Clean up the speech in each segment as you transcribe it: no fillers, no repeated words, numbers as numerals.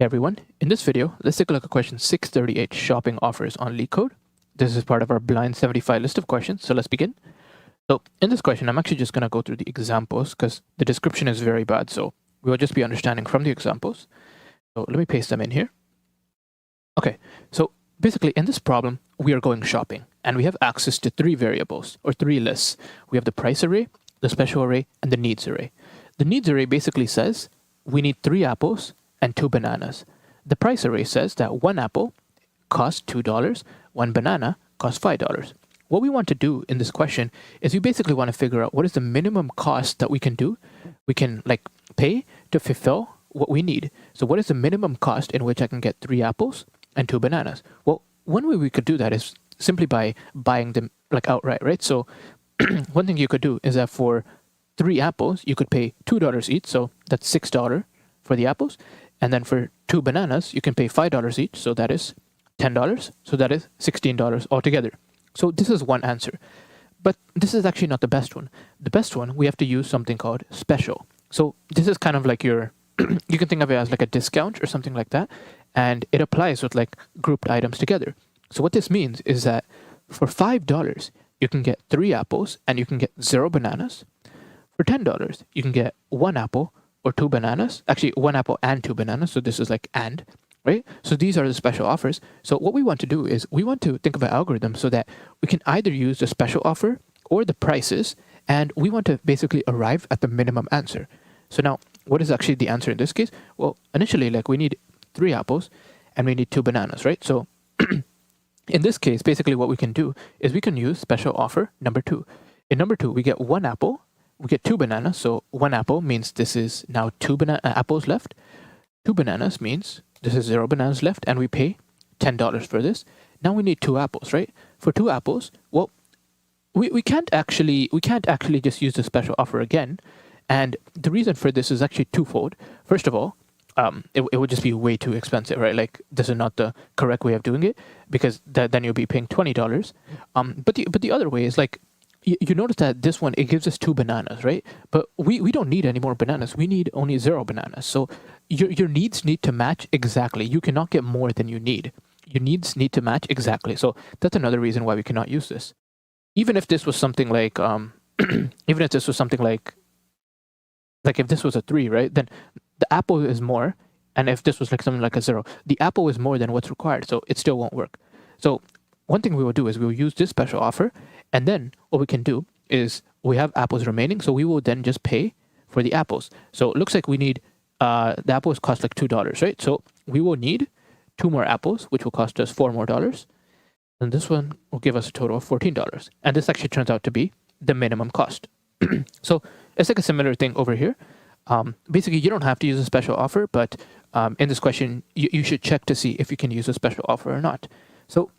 Hey everyone, in this video, let's take a look at question 638, shopping offers on Leetcode. This is part of our blind 75 list of questions, so let's begin. So in this question, I'm actually just going to go through the examples because the description is very bad, so we will just be understanding from the examples. So let me paste them in here. Okay, so basically in this problem, we are going shopping and we have access to three variables or three lists. We have the price array, the special array, and the needs array. The needs array basically says we need 3 apples and 2 bananas. The price array says that 1 apple costs $2, 1 banana costs $5. What we want to do in this question is we basically want to figure out what is the minimum cost that we can pay to fulfill what we need. So what is the minimum cost in which I can get 3 apples and 2 bananas? Well, one way we could do that is simply by buying them outright, right? So one thing you could do is that for 3 apples, you could pay $2 each, so that's $6 for the apples. And then for 2 bananas, you can pay $5 each, so that is $10. So that is $16 altogether. So this is one answer. But this is actually not the best one. The best one, we have to use something called special. So this is kind of like your, you can think of it as like a discount or something like that. And it applies with like grouped items together. So what this means is that for $5, you can get 3 apples and you can get 0 bananas. For $10, you can get 1 apple or 2 bananas, actually 1 apple and 2 bananas. So this is like and, right? So these are the special offers. So what we want to do is we want to think of an algorithm so that we can either use the special offer or the prices, and we want to basically arrive at the minimum answer. So now, what is actually the answer in this case? Well, initially, we need 3 apples and we need 2 bananas, right? So in this case, basically what we can do is we can use special offer number 2. In number 2, we get 1 apple, we get 2 bananas. So 1 apple means this is now 2 apples left. 2 bananas means this is 0 bananas left, and we pay $10 for this. Now we need 2 apples, right? For 2 apples, well, we can't actually just use the special offer again. And the reason for this is actually twofold. First of all, it would just be way too expensive, right? Like this is not the correct way of doing it, because then you'll be paying $20. But the other way is you notice that this one, it gives us 2 bananas, right? But we don't need any more bananas. We need only 0 bananas. So your needs need to match exactly. You cannot get more than you need. Your needs need to match exactly. So that's another reason why we cannot use this. Even if this was something like, even if this was something like if this was a 3, right? Then the apple is more. And if this was like something like a 0, the apple is more than what's required. So it still won't work. So one thing we will do is we will use this special offer. And then what we can do is we have apples remaining. So we will then just pay for the apples. So it looks like we need, the apples cost like $2, right? So we will need 2 more apples, which will cost us $4 more. And this one will give us a total of $14. And this actually turns out to be the minimum cost. So it's like a similar thing over here. Basically, you don't have to use a special offer, but in this question, you should check to see if you can use a special offer or not. So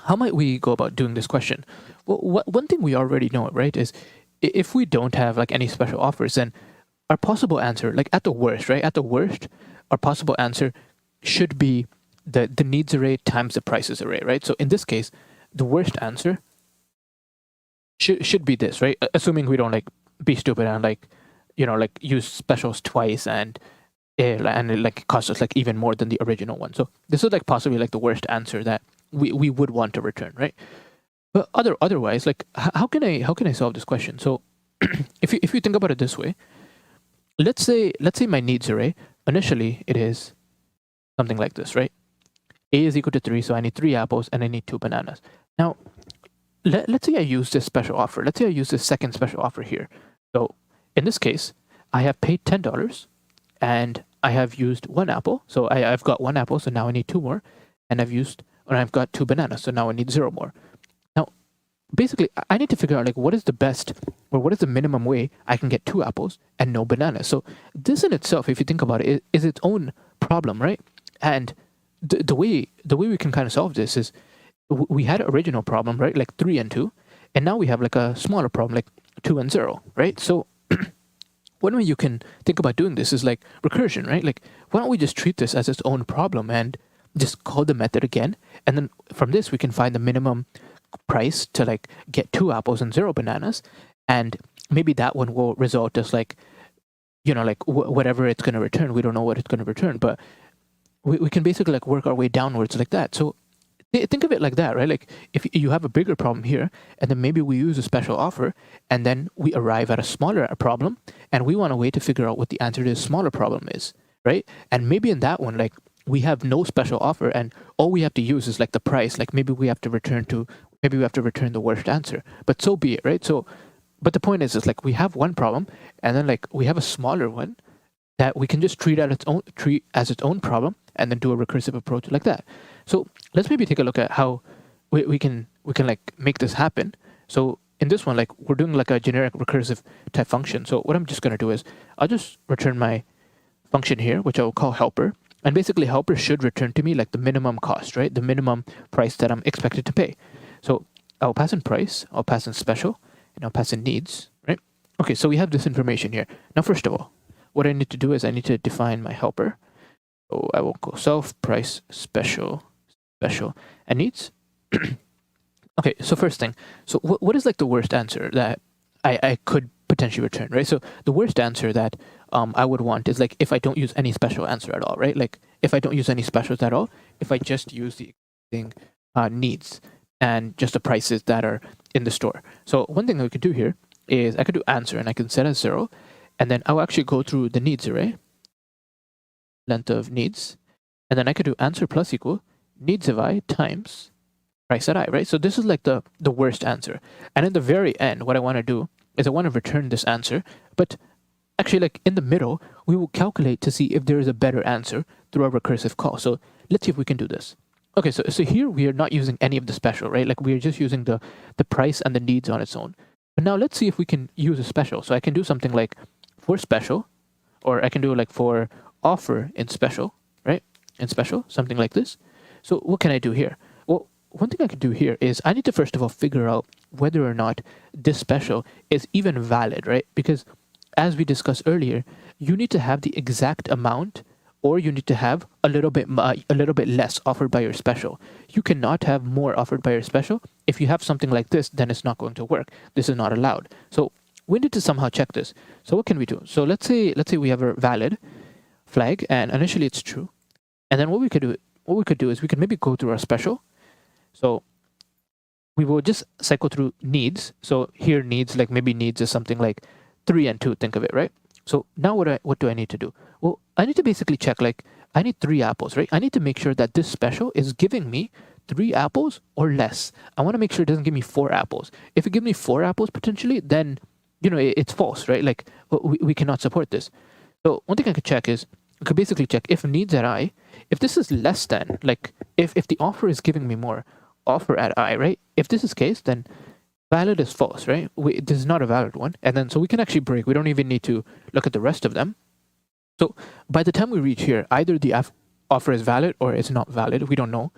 how might we go about doing this question? Well, one thing we already know, right, is if we don't have any special offers, then our possible answer, at the worst, right, our possible answer should be the needs array times the prices array, right? So in this case, the worst answer should be this, right? Assuming we don't be stupid and use specials twice and it costs us even more than the original one. So this is possibly the worst answer that we would want to return, right? But otherwise, how can I solve this question? So if you think about it this way, let's say my needs array, initially it is something like this, right? A is equal to 3, so I need 3 apples and I need 2 bananas. Now, let's say I use this special offer. Let's say I use this second special offer here. So in this case, I have paid $10 and I have used 1 apple. So I've got 1 apple, so now I need 2 more. And I've got 2 bananas, so now I need 0 more. Now, basically, I need to figure out what is the best or what is the minimum way I can get 2 apples and no bananas. So this in itself, if you think about it, is its own problem, right? And the way we can kind of solve this is we had an original problem, right? 3 and 2, and now we have a smaller problem, 2 and 0, right? So one way you can think about doing this is recursion, right? Why don't we just treat this as its own problem and just call the method again, and then from this we can find the minimum price to get 2 apples and 0 bananas, and maybe that one will result as whatever it's going to return. We don't know what it's going to return, but we can basically like work our way downwards like that. So think of it like that, right? Like if you have a bigger problem here, and then maybe we use a special offer, and then we arrive at a smaller problem, and we want a way to figure out what the answer to this smaller problem is, right? And maybe in that one, like we have no special offer, and all we have to use is like the price. Like maybe we have to return the worst answer, but so be it, right? So, but the point is like we have one problem, and then like we have a smaller one that we can just treat as its own problem, and then do a recursive approach like that. So let's maybe take a look at how we can like make this happen. So in this one, like we're doing like a generic recursive type function. So what I'm just going to do is I'll just return my function here, which I will call helper. And basically helper should return to me like the minimum cost, right? The minimum price that I'm expected to pay. So I'll pass in price, I'll pass in special, and I'll pass in needs, right? Okay, so we have this information here. Now, first of all, what I need to do is I need to define my helper. So I will go self, price, special, and needs. Okay, so first thing, so what is like the worst answer that I could potentially return, right? So the worst answer that I would want is like if I don't use any special answer at all, right? Like if I don't use any specials at all, if I just use the existing needs and just the prices that are in the store. So one thing that we could do here is I could do answer, and I can set as 0, and then I'll actually go through the needs array, length of needs, and then I could do answer plus equal needs of I times price at I, right? So this is like the worst answer. And in the very end, what I want to do is I want to return this answer, but actually like in the middle, we will calculate to see if there is a better answer through our recursive call. So let's see if we can do this. Okay, so here we are not using any of the special, right? Like we are just using the price and the needs on its own. But now let's see if we can use a special. So I can do something like for special, or I can do like for offer in special, right? In special, something like this. So what can I do here? Well, one thing I could do here is I need to first of all figure out whether or not this special is even valid, right? Because as we discussed earlier, you need to have the exact amount, or you need to have a little bit less offered by your special. You cannot have more offered by your special. If you have something like this, then it's not going to work. This is not allowed. So we need to somehow check this. So what can we do? So let's say we have a valid flag, and initially it's true. And then what we could do is we could maybe go through our special. So we will just cycle through needs. So here needs, like maybe needs is something like 3 and 2, think of it, right? So now what do I need to do? Well, I need to basically check, like I need 3 apples, right? I need to make sure that this special is giving me 3 apples or less. I want to make sure it doesn't give me 4 apples. If it gives me 4 apples potentially, then it's false, right? Like we cannot support this. So one thing I could check is I could basically check if needs at I, if this is less than, like if the offer is giving me more offer at I, right? If this is case, then valid is false, right? This is not a valid one. And then so we can actually break. We don't even need to look at the rest of them. So by the time we reach here, either the offer is valid or it's not valid. We don't know.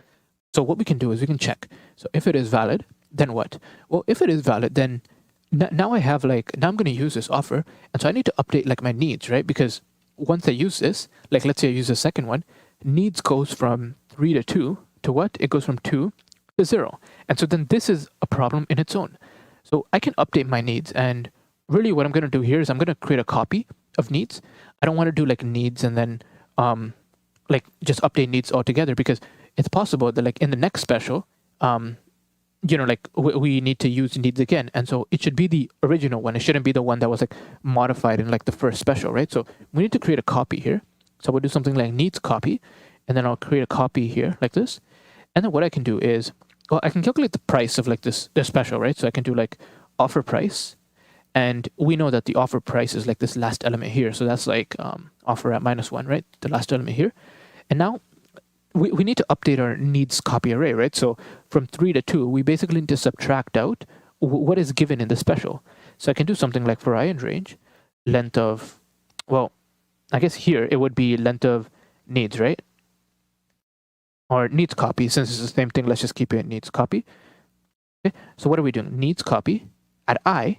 So what we can do is we can check. So if it is valid, then what? Well, if it is valid, then now I'm going to use this offer. And so I need to update like my needs, right? Because once I use this, like let's say I use the second one, needs goes from 3 to 2 to what? It goes from 2 to 0. And so then this is a problem in its own. So I can update my needs, and really what I'm going to do here is I'm going to create a copy of needs. I don't want to do like needs and then like just update needs altogether, because it's possible that like in the next special, like we need to use needs again. And so it should be the original one. It shouldn't be the one that was like modified in like the first special, right? So we need to create a copy here. So we'll do something like needs copy, and then I'll create a copy here like this. And then what I can do is, well, I can calculate the price of like this special, right? So I can do like offer price. And we know that the offer price is like this last element here. So that's like offer at -1, right? The last element here. And now we need to update our needs copy array, right? So from 3 to 2, we basically need to subtract out what is given in the special. So I can do something like for I in range, length of, well, I guess here it would be length of needs, right? Or needs copy. Since it's the same thing, let's just keep it needs copy. Okay, so what are we doing? Needs copy at I.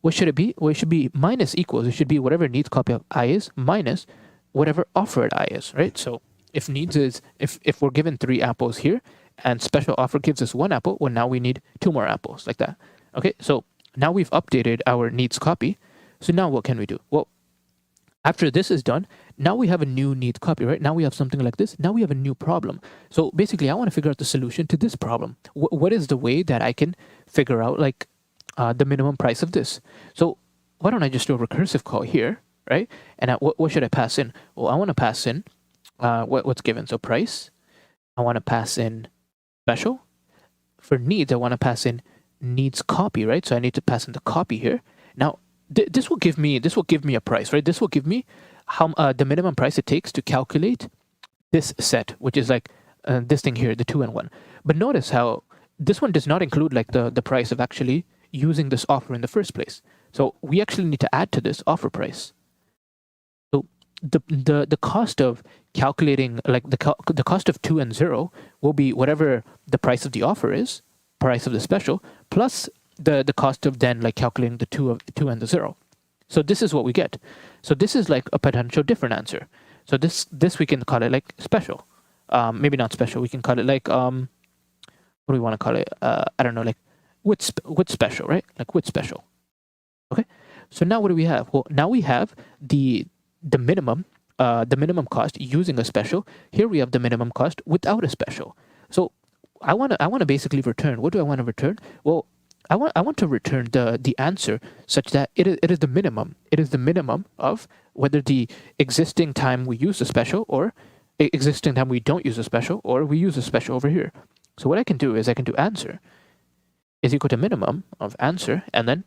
What should it be? Well, it should be minus equals. It should be whatever needs copy of I is minus whatever offer at I is, right? So if needs is, if we're given 3 apples here and special offer gives us 1 apple, well, now we need 2 more apples like that. Okay, so now we've updated our needs copy. So now what can we do? Well, after this is done, now we have a new needs copy, right? Now we have something like this. Now we have a new problem. So basically, I want to figure out the solution to this problem. What is the way that I can figure out like the minimum price of this? So why don't I just do a recursive call here, right? And what should I pass in? Well, I want to pass in what's given. So price. I want to pass in special. For needs, I want to pass in needs copy, right? So I need to pass in the copy here. Now this will give me a price, right? This will give me how the minimum price it takes to calculate this set, which is like this thing here, the 2 and 1. But notice how this one does not include like the price of actually using this offer in the first place. So we actually need to add to this offer price. So the cost of calculating like the cost of 2 and 0 will be whatever the price of the offer is, price of the special, plus the cost of then like calculating the 2 and the 0. So this is what we get. So this is like a potential different answer. So this we can call it like special. Maybe not special. We can call it like what do we want to call it? I don't know, like with special, right? Like with special. Okay. So now what do we have? Well, now we have the minimum cost using a special. Here we have the minimum cost without a special. So I want to basically return. What do I want to return? Well, I want to return the answer such that it is the minimum. It is the minimum of whether the existing time we use a special or existing time we don't use a special, or we use a special over here. So what I can do is I can do answer is equal to minimum of answer and then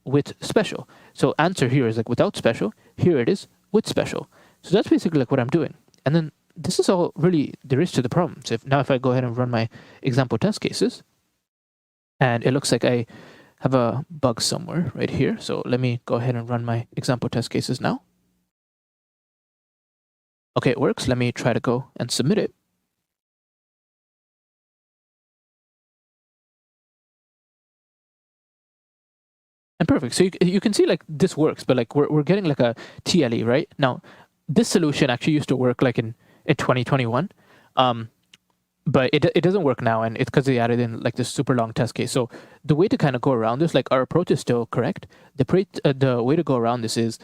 with special. So answer here is like without special. Here it is with special. So that's basically like what I'm doing. And then this is all really there is to the problem. So if I go ahead and run my example test cases, and it looks like I have a bug somewhere right here. So let me go ahead and run my example test cases now. Okay, it works. Let me try to go and submit it. And perfect. So you can see like this works, but like we're getting like a TLE, right? Now, this solution actually used to work like in 2021. But it doesn't work now, and it's because they added in like this super long test case. So the way to kind of go around this, like our approach is still correct. The way to go around this is,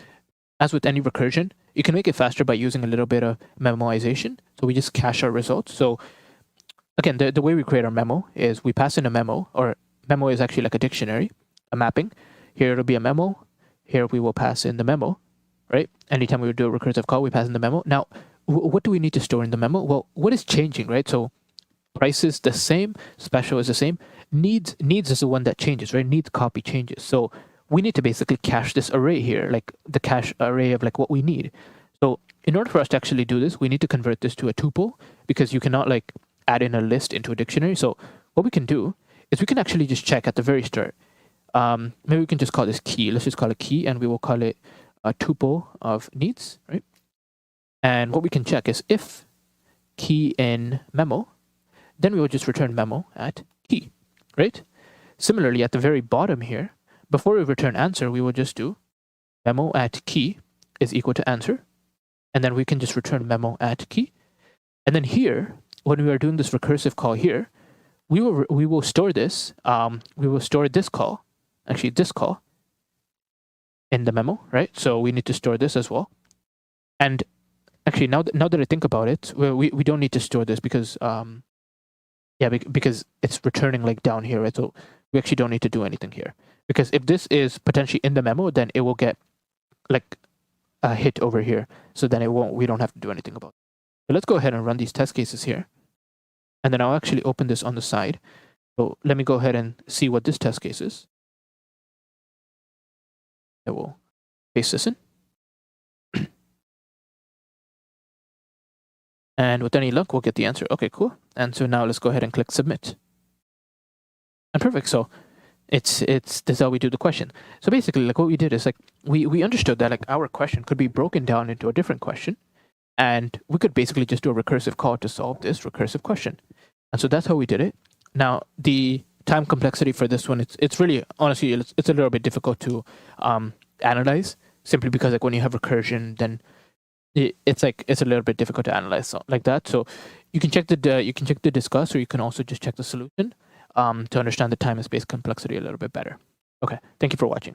as with any recursion, you can make it faster by using a little bit of memoization. So we just cache our results. So again, the way we create our memo is we pass in a memo, or memo is actually like a dictionary, a mapping. Here it'll be a memo. Here we will pass in the memo, right? Anytime we do a recursive call, we pass in the memo. Now, what do we need to store in the memo? Well, what is changing, right? So price is the same, special is the same. Needs is the one that changes, right? Needs copy changes. So we need to basically cache this array here, like the cache array of like what we need. So in order for us to actually do this, we need to convert this to a tuple, because you cannot like add in a list into a dictionary. So what we can do is we can actually just check at the very start. Maybe we can just call this key. Let's just call it key, and we will call it a tuple of needs, right? And what we can check is if key in memo, then we will just return memo at key, right? Similarly, at the very bottom here, before we return answer, we will just do memo at key is equal to answer. And then we can just return memo at key. And then here, when we are doing this recursive call here, we will store this. We will store this call, actually this call, in the memo, right? So we need to store this as well. And actually, now that I think about it, we don't need to store this because because it's returning like down here, right? So we actually don't need to do anything here, because if this is potentially in the memo, then it will get like a hit over here. So then we don't have to do anything about it. So let's go ahead and run these test cases here. And then I'll actually open this on the side. So let me go ahead and see what this test case is. I will paste this in. And with any luck, we'll get the answer. Okay, cool. And so now let's go ahead and click submit. And perfect. So this is how we do the question. So basically, like what we did is like we understood that like our question could be broken down into a different question, and we could basically just do a recursive call to solve this recursive question. And so that's how we did it. Now the time complexity for this one, it's really honestly it's a little bit difficult to analyze, simply because like when you have recursion, then it's a little bit difficult to analyze like that. So you can check the discuss, or you can also just check the solution to understand the time and space complexity a little bit better. Okay, thank you for watching.